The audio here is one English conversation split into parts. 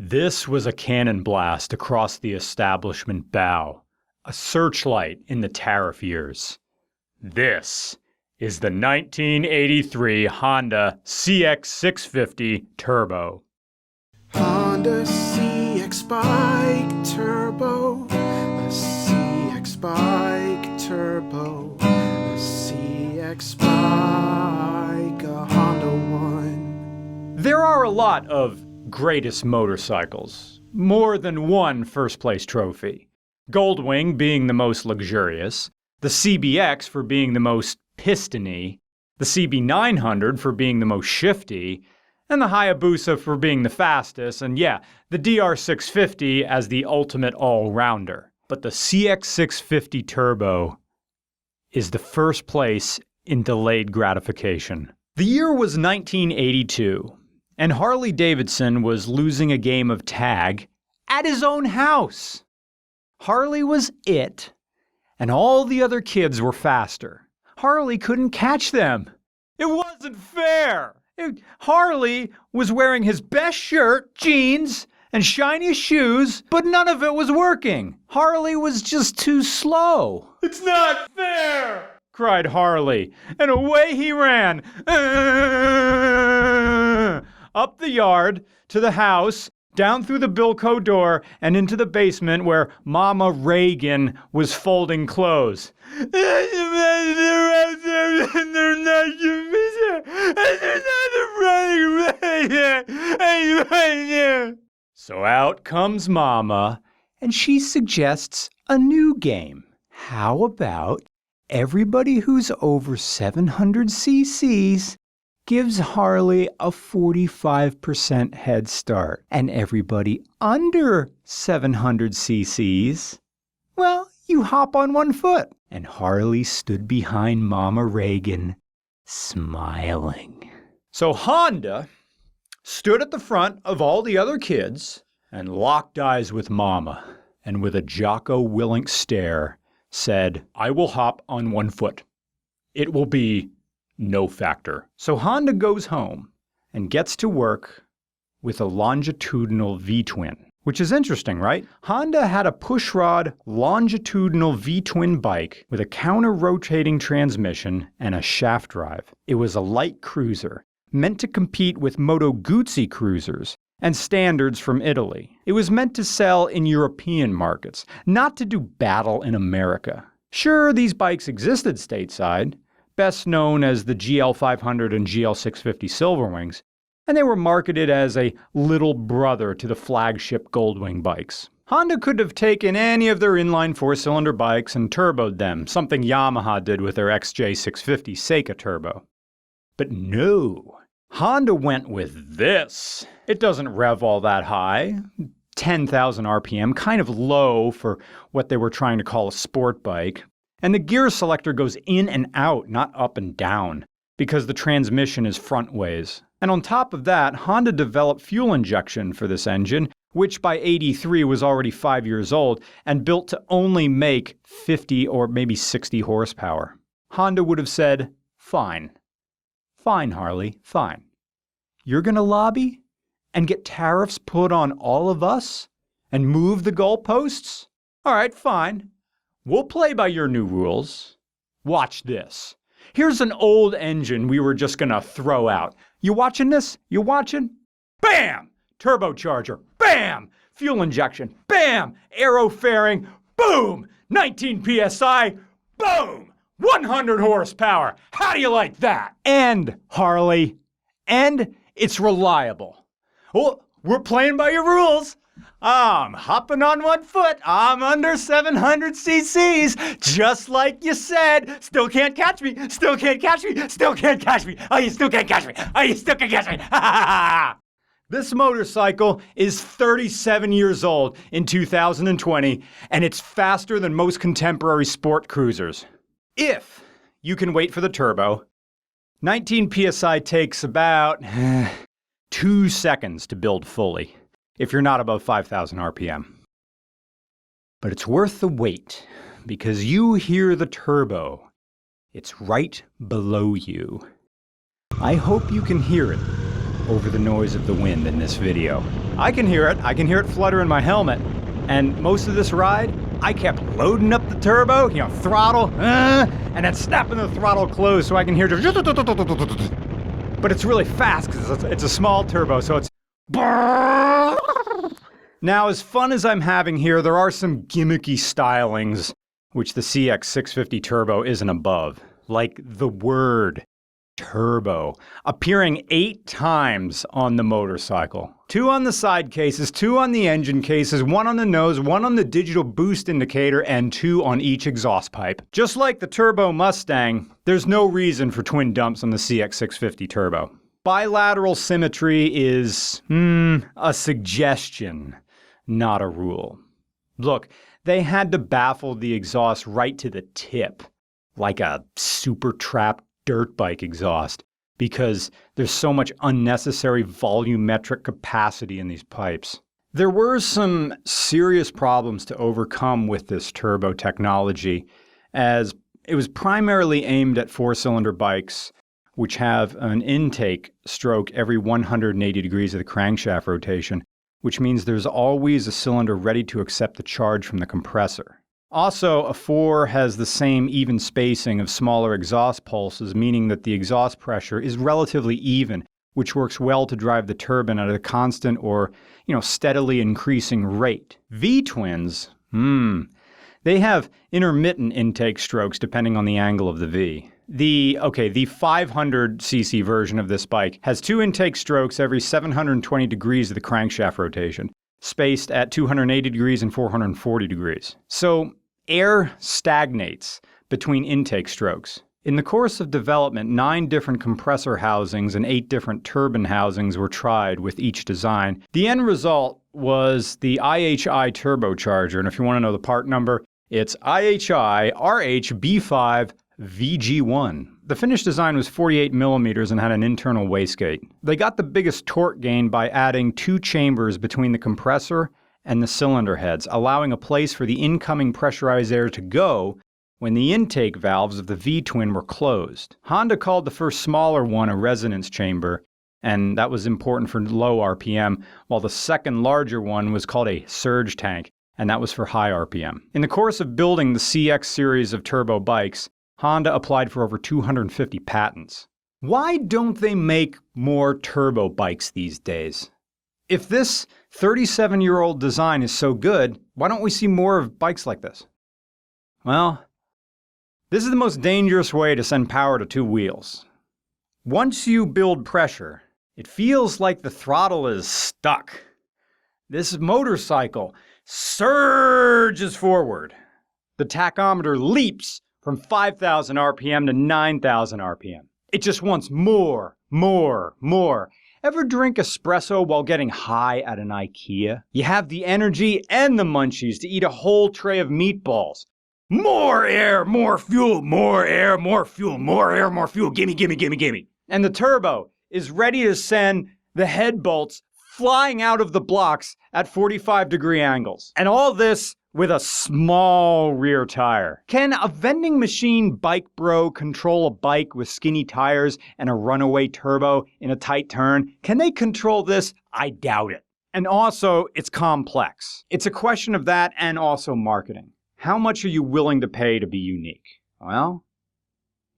This was a cannon blast across the establishment bow, a searchlight in the tariff years. This is the 1983 Honda CX650 Turbo. Honda CX Bike Turbo, a CX Bike Turbo, a CX Bike, a Honda One. There are a lot of greatest motorcycles, more than one first-place trophy. Goldwing being the most luxurious, the CBX for being the most pistony, the CB900 for being the most shifty, and the Hayabusa for being the fastest, and yeah, the DR650 as the ultimate all-rounder. But the CX650 Turbo is the first place in delayed gratification. The year was 1982, and Harley-Davidson was losing a game of tag at his own house. Harley was it, and all the other kids were faster. Harley couldn't catch them. It wasn't fair. Harley was wearing his best shirt, jeans, and shiniest shoes, but none of it was working. Harley was just too slow. "It's not fair!" cried Harley, and away he ran. Up the yard, to the house, down through the Bilco door, and into the basement where Mama Reagan was folding clothes. So out comes Mama, and she suggests a new game. How about everybody who's over 700 cc's gives Harley a 45% head start, and everybody under 700 cc's, well, you hop on one foot. And Harley stood behind Mama Reagan, smiling. So Honda stood at the front of all the other kids and locked eyes with Mama, and with a Jocko Willink stare, said, "I will hop on one foot. It will be no factor." So Honda goes home and gets to work with a longitudinal V-twin, which is interesting, right? Honda had a pushrod longitudinal V-twin bike with a counter-rotating transmission and a shaft drive. It was a light cruiser, meant to compete with Moto Guzzi cruisers and standards from Italy. It was meant to sell in European markets, not to do battle in America. Sure, these bikes existed stateside, best known as the GL500 and GL650 Silverwings, and they were marketed as a little brother to the flagship Goldwing bikes. Honda could have taken any of their inline four-cylinder bikes and turboed them, something Yamaha did with their XJ650 Seika Turbo. But no, Honda went with this. It doesn't rev all that high, 10,000 RPM, kind of low for what they were trying to call a sport bike. And the gear selector goes in and out, not up and down, because the transmission is frontways. And on top of that, Honda developed fuel injection for this engine, which by '83 was already 5 years old and built to only make 50 or maybe 60 horsepower. Honda would have said, "Fine. Fine, Harley, fine. You're gonna lobby and get tariffs put on all of us and move the goalposts? All right, fine. We'll play by your new rules. Watch this. Here's an old engine we were just gonna throw out. You watching this? You watching? Bam! Turbocharger. Bam! Fuel injection. Bam! Aero fairing. Boom! 19 PSI. Boom! 100 horsepower. How do you like that? And, Harley. And it's reliable. Oh, we're playing by your rules. I'm hopping on one foot. I'm under 700 cc's, just like you said. Still can't catch me. Still can't catch me. Still can't catch me. Oh, you still can't catch me. Oh, you still can't catch me. Ha ha ha. This motorcycle is 37 years old in 2020, and it's faster than most contemporary sport cruisers. If you can wait for the turbo, 19 PSI takes about 2 seconds to build fully, if you're not above 5,000 RPM. But it's worth the wait, because you hear the turbo. It's right below you. I hope you can hear it, over the noise of the wind in this video. I can hear it. I can hear it flutter in my helmet. And most of this ride, I kept loading up the turbo, throttle, and then snapping the throttle closed so I can hear just... But it's really fast because it's a small turbo, so it's... Now, as fun as I'm having here, there are some gimmicky stylings which the CX650 Turbo isn't above, like the word turbo, appearing 8 times on the motorcycle. 2 on the side cases, 2 on the engine cases, 1 on the nose, 1 on the digital boost indicator, and 2 on each exhaust pipe. Just like the Turbo Mustang, there's no reason for twin dumps on the CX650 Turbo. Bilateral symmetry is, a suggestion, not a rule. Look, they had to baffle the exhaust right to the tip, like a super trapped dirt bike exhaust, because there's so much unnecessary volumetric capacity in these pipes. There were some serious problems to overcome with this turbo technology, as it was primarily aimed at 4-cylinder bikes, which have an intake stroke every 180 degrees of the crankshaft rotation, which means there's always a cylinder ready to accept the charge from the compressor. Also, a 4 has the same even spacing of smaller exhaust pulses, meaning that the exhaust pressure is relatively even, which works well to drive the turbine at a constant or, steadily increasing rate. V-twins, they have intermittent intake strokes depending on the angle of the V. The 500cc version of this bike has 2 intake strokes every 720 degrees of the crankshaft rotation, spaced at 280 degrees and 440 degrees. So air stagnates between intake strokes. In the course of development, 9 different compressor housings and 8 different turbine housings were tried with each design. The end result was the IHI turbocharger, and if you want to know the part number, it's IHI RH-B5 VG1. The finished design was 48 millimeters and had an internal wastegate. They got the biggest torque gain by adding 2 chambers between the compressor and the cylinder heads, allowing a place for the incoming pressurized air to go when the intake valves of the V-twin were closed. Honda called the first smaller one a resonance chamber, and that was important for low RPM, while the second larger one was called a surge tank, and that was for high RPM. In the course of building the CX series of turbo bikes, Honda applied for over 250 patents. Why don't they make more turbo bikes these days? If this 37-year-old design is so good, why don't we see more of bikes like this? Well, this is the most dangerous way to send power to 2 wheels. Once you build pressure, it feels like the throttle is stuck. This motorcycle surges forward. The tachometer leaps from 5,000 RPM to 9,000 RPM. It just wants more, more, more. Ever drink espresso while getting high at an IKEA? You have the energy and the munchies to eat a whole tray of meatballs. More air, more fuel, more air, more fuel, more air, more fuel. Gimme, gimme, gimme, gimme. And the turbo is ready to send the head bolts flying out of the blocks at 45-degree angles. And all this with a small rear tire. Can a vending machine bike bro control a bike with skinny tires and a runaway turbo in a tight turn? Can they control this? I doubt it. And also, it's complex. It's a question of that and also marketing. How much are you willing to pay to be unique? Well,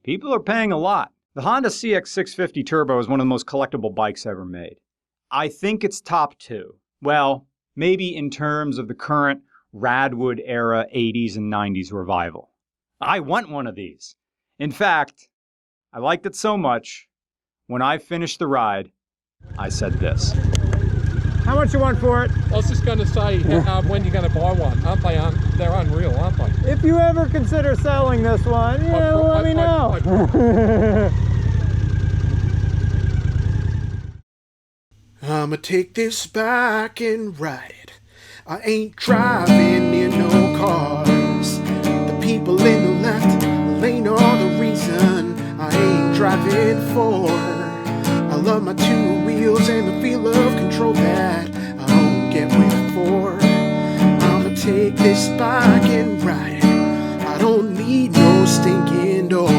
people are paying a lot. The Honda CX650 Turbo is one of the most collectible bikes ever made. I think it's top 2. Well, maybe in terms of the current Radwood era 80s and 90s revival. I want one of these. In fact, I liked it so much, when I finished the ride, I said this. How much you want for it? I was just going to say, when you're going to buy one? They're unreal, aren't they? If you ever consider selling this one, let me know. I'ma take this back and ride it. I ain't driving in no cars. The people in the left lane are the reason I ain't driving for. I love my 2 wheels and the feel of control that I don't get with 4. I'ma take this bike and ride it. I don't need no stinking door.